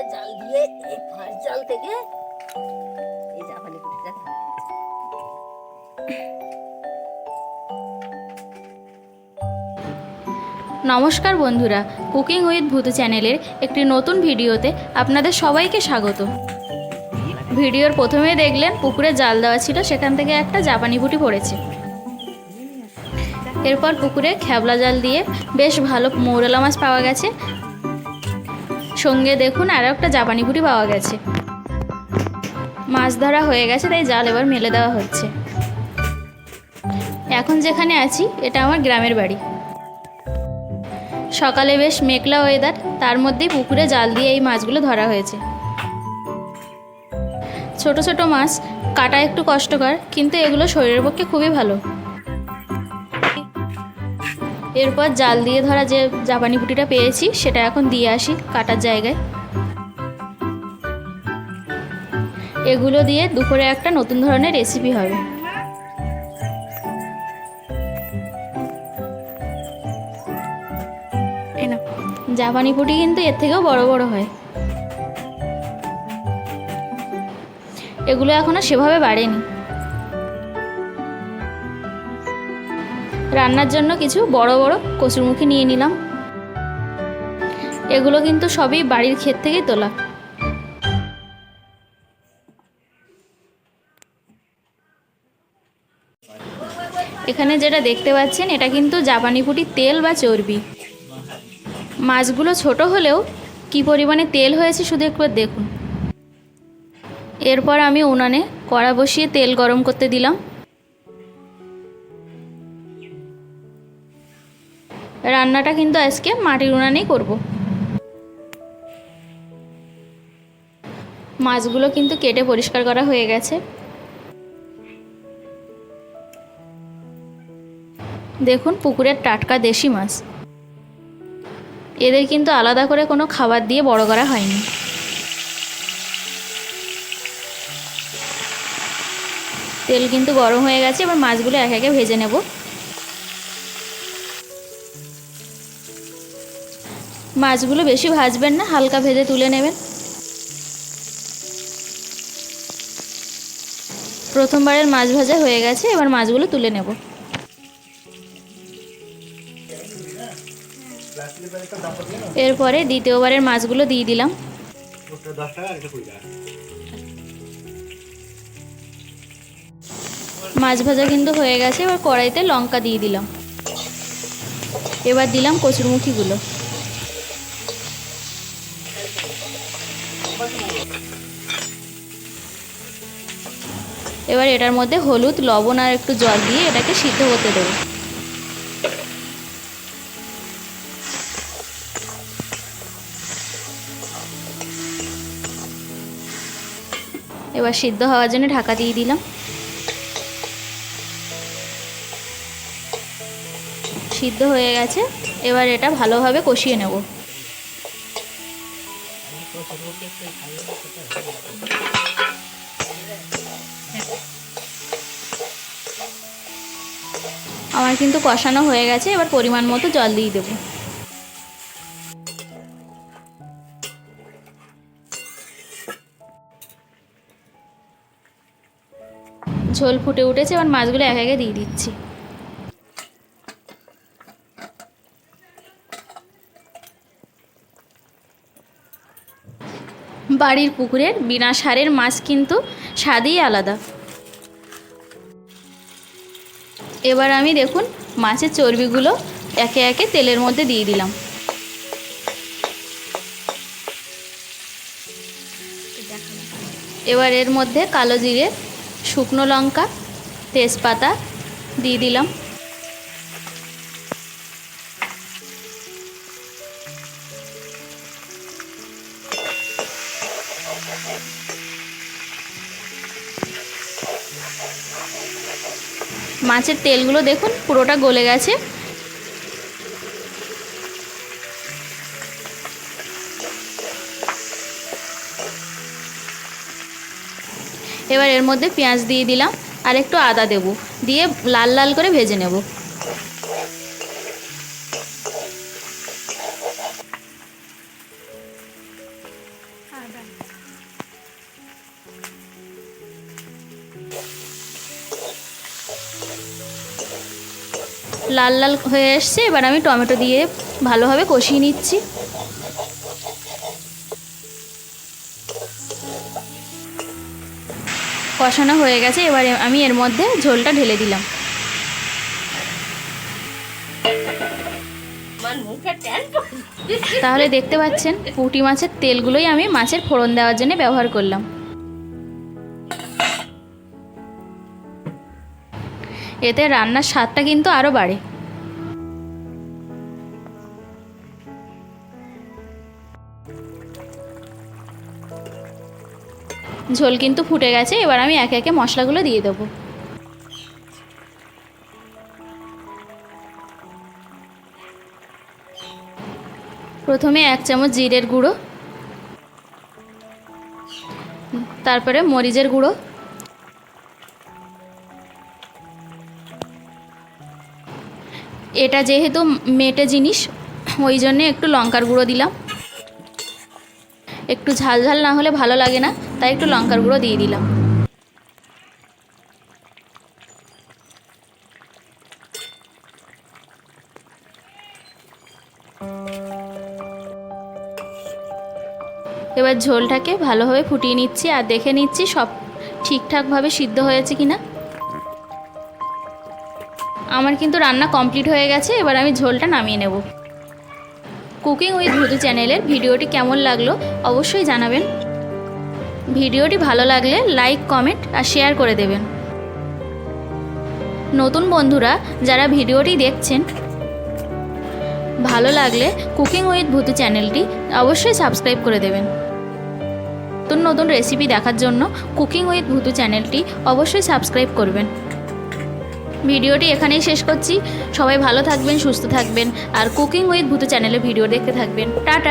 পুকুরে জাল দিয়ে এই ফাঁস জাল থেকে এই জাপানি পুঁটিটা ধরা হয়েছে। নমস্কার বন্ধুরা, কুকিং উইথ ভূতু চ্যানেলের একটি নতুন ভিডিওতে আপনাদের সবাইকে স্বাগত। ভিডিওর প্রথমে দেখলেন পুকুরে জাল দেওয়া ছিল, সেখান থেকে একটা জাপানি পুঁটি পড়েছে। এরপর পুকুরে খ্যাবলা জাল দিয়ে বেশ ভালো মৌরলা মাছ পাওয়া গেছে, সঙ্গে দেখুন আরও একটা জাপানি পুঁটি পাওয়া গেছে। মাছ ধরা হয়ে গেছে, তাই জাল এবার মেলে দেওয়া হচ্ছে। এখন যেখানে আছি এটা আমার গ্রামের বাড়ি। সকালে বেশ মেঘলা ওয়েদার, তার মধ্যেই পুকুরে জাল দিয়ে এই মাছগুলো ধরা হয়েছে। ছোট ছোট মাছ কাটা একটু কষ্টকর, কিন্তু এগুলো শরীরের পক্ষে খুবই ভালো। এরপর জাল দিয়ে ধরা যে জাপানি পুঁটিটা পেয়েছি সেটা এখন দিয়ে আসি কাটার জায়গায়। এগুলো দিয়ে দুপুরে একটা নতুন ধরনের রেসিপি হবে। জাপানি পুঁটি কিন্তু এর থেকেও বড় বড় হয়। এগুলো এখনো সেভাবে বাড়েনি। রান্নার জন্য কিছু বড় বড় কচুরমুখী নিয়ে নিলাম। এগুলো কিন্তু সবই বাড়ির ক্ষেত থেকেই তোলা। এখানে যেটা দেখতে পাচ্ছেন এটা কিন্তু জাপানি পুঁটির তেল বা চর্বি। মাছগুলো ছোট হলেও কি পরিমাণে তেল হয়েছে শুধু একবার দেখুন। এরপর আমি উনানে কড়া বসিয়ে তেল গরম করতে দিলাম। রান্নাটা কিন্তু আজকে মাটির উনানেই করব। মাছগুলো কিন্তু কেটে পরিষ্কার করা হয়ে গেছে। দেখুন পুকুরের টাটকা দেশি মাছ। এদের কিন্তু আলাদা করে কোনো খাবার দিয়ে বড় করা হয়নি। তেল কিন্তু গরম হয়ে গেছে, এবার মাছগুলো এক একে ভেজে নেব। মাছগুলো বেশি ভাজবেন না, হালকা ভেজে তুলে নেবেন। প্রথমবারের মাছ ভাজা হয়ে গেছে, এবার মাছগুলো তুলে নেব। এরপরে দ্বিতীয়বারের মাছগুলো দিয়ে দিলাম। মাছ ভাজা কিন্তু হয়ে গেছে, এবার কড়াইতে লঙ্কা দিয়ে দিলাম। এবার দিলাম কচুরমুখীগুলো। এবার এটার মধ্যে হলুদ, লবণ আর একটু জল দিয়ে এটাকে সিদ্ধ করতে দেবো। এবার সিদ্ধ হওয়ার জন্য ঢাকা দিয়ে দিলাম। সিদ্ধ হয়ে গেছে, এবার এটা ভালোভাবে কষিয়ে নেব। আমার কিন্তু কষানো হয়ে গেছে, এবার পরিমাণ মতো জল দিয়ে দেব। ঝোল ফুটে উঠেছে, এবার মাছগুলো এক একে দিয়ে দিচ্ছি। বাড়ির পুকুরের বিনা সারের মাছ কিন্তু স্বাদই আলাদা। এবার আমি দেখুন মাছের চর্বিগুলো একে একে তেলের মধ্যে দিয়ে দিলাম। এবার এর মধ্যে কালো জিরে, শুকনো লঙ্কা, তেজপাতা দিয়ে দিলাম। মাছের তেলগুলো দেখুন পুরোটা গলে গেছে। এবার এর মধ্যে পেঁয়াজ দিয়ে দিলাম আর একটু আদা দেব, দিয়ে লাল লাল করে ভেজে নেব। লাল লাল হয়ে এসছে। এবার আমি টমেটো দিয়ে ভালোভাবে কষিয়ে নিচ্ছি। কষানো হয়ে গেছে, এবারে আমি এর মধ্যে ঝোলটা ঢেলে দিলাম। আমার মুখে ট্যান পড়ছে। তাহলে দেখতে পাচ্ছেন পুঁটি মাছের তেলগুলোই আমি মাছের ফোড়ন দেওয়ার জন্য ব্যবহার করলাম। এতে রান্নার স্বাদটা কিন্তু আরও বাড়ে। ঝোল কিন্তু ফুটে গেছে, এবার আমি একে একে মশলাগুলো দিয়ে দেবো। প্রথমে 1 চামচ জিরের গুঁড়ো, তারপরে মরিচের গুঁড়ো, এটা যেহেতু মেটে জিনিস ওই জন্যে একটু লঙ্কার গুঁড়ো দিলাম। একটু ঝাল ঝাল না হলে ভালো লাগে না, তাই একটু লঙ্কার গুঁড়ো দিয়ে দিলাম। এবার ঝোলটাকে ভালোভাবে ফুটিয়ে নিচ্ছি আর দেখে নিচ্ছি সব ঠিকঠাকভাবে সিদ্ধ হয়েছে কিনা। আমার কিন্তু রান্না কমপ্লিট হয়ে গেছে, এবার আমি ঝোলটা নামিয়ে নেব। কুকিং উইথ ভুতু চ্যানেলের ভিডিওটি কেমন লাগলো অবশ্যই জানাবেন। ভিডিওটি ভালো লাগলে লাইক, কমেন্ট আর শেয়ার করে দেবেন। নতুন বন্ধুরা যারা ভিডিওটি দেখছেন, ভালো লাগলে কুকিং উইথ ভুতু চ্যানেলটি অবশ্যই সাবস্ক্রাইব করে দেবেন। নতুন নতুন রেসিপি দেখার জন্য কুকিং উইথ ভুতু চ্যানেলটি অবশ্যই সাবস্ক্রাইব করবেন। ভিডিওটি এখানেই শেষ করছি। সবাই ভালো থাকবেন, সুস্থ থাকবেন আর কুকিং উইথ ভুতু চ্যানেলে ভিডিও দেখতে থাকবেন। টাটা।